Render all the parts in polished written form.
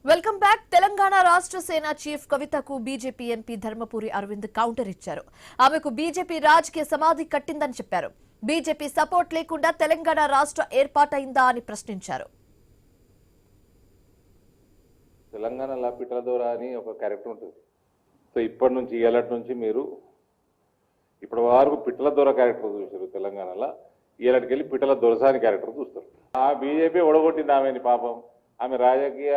Welcome back. Telangana రాష్ట్ర Sena chief కవితకు BJP MP Dharmapuri Arvind counter ఇచ్చారు. ఆమెకు బీజేపీ రాజకీయ సమాధి కట్టిందని చెప్పారు. బీజేపీ సపోర్ట్ లేకుండా తెలంగాణ రాష్ట్ర ఏర్పాటైందా అని ప్రశ్నించారు. తెలంగాణ పిట్టల దొర అని ఒక క్యారెక్టర్ ఉంటుంది. సో ఇప్పటి నుంచి ఇవాళటి నుంచి మీరు ఇప్పటి వరకు పిట్టల దొర క్యారెక్టర్ చూసారు తెలంగాణలో. ఇవాళకి వెళ్ళి పిట్టల దొరసాని క్యారెక్టర్ చూస్తారు. ఆ బీజేపీ ఒడగొట్టింది ఆమెని. పాపం ఆమె రాజకీయ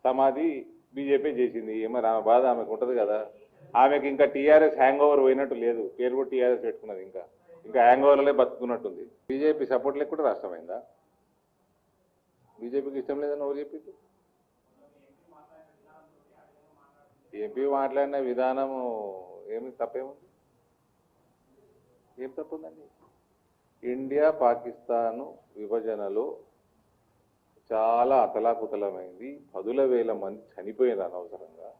సమాధి బీజేపీ చేసింది. మరి ఆమె బాధ ఆమెకు ఉంటుంది కదా. ఆమెకి ఇంకా టీఆర్ఎస్ హ్యాంగ్ ఓవర్ పోయినట్టు లేదు. పేరు కూడా టీఆర్ఎస్ పెట్టుకున్నది. ఇంకా హ్యాంగ్ ఓవర్లే బతుకున్నట్టుంది. బీజేపీ సపోర్ట్ లేకుండా రాష్ట్రమైందా? బీజేపీకి ఇష్టం లేదని ఎవరు చెప్పింది? ఎంపీ మాట్లాడిన విధానము ఏమి తప్పేముంది? ఏం తప్పుందండి? ఇండియా పాకిస్తాను విభజనలో చాలా అతలాకుతలమైంది. 10,000 మంది చనిపోయిన అనవసరంగా.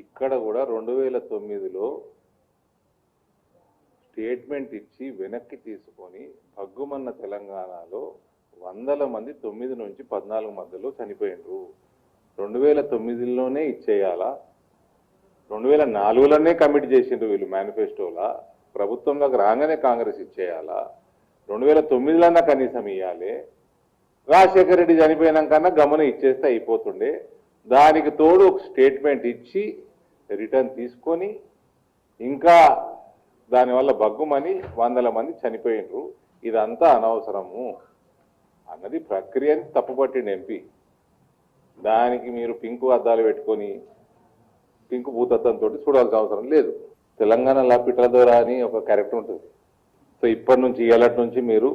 ఇక్కడ కూడా 2009లో స్టేట్మెంట్ ఇచ్చి వెనక్కి తీసుకొని భగ్గుమన్న తెలంగాణలో 100 మంది 9 నుంచి 14 మధ్యలో చనిపోయినరు. 2009లోనే ఇచ్చేయాలా? 2004లోనే కమిట్ చేసిండ్రు వీళ్ళు మేనిఫెస్టోలా. ప్రభుత్వంలోకి రాగానే కాంగ్రెస్ ఇచ్చేయాలా? 2009లన్నా కనీసం ఇవ్వాలి. రాజశేఖర రెడ్డి చనిపోయినాకన్నా గమనం ఇచ్చేస్తే అయిపోతుండే. దానికి తోడు ఒక స్టేట్మెంట్ ఇచ్చి రిటర్న్ తీసుకొని ఇంకా దానివల్ల బగ్గుమని 100 మంది చనిపోయినరు. ఇదంతా అనవసరము అన్నది ప్రక్రియని తప్పుపట్టిండు ఎంపీ. దానికి మీరు పింకు అద్దాలు పెట్టుకొని పింకు భూతత్వంతో చూడాల్సిన అవసరం లేదు. తెలంగాణ పిట్టల దొర అని ఒక క్యారెక్టర్ ఉంటుంది. సో ఇప్పటి నుంచి ఇవాళటి నుంచి మీరు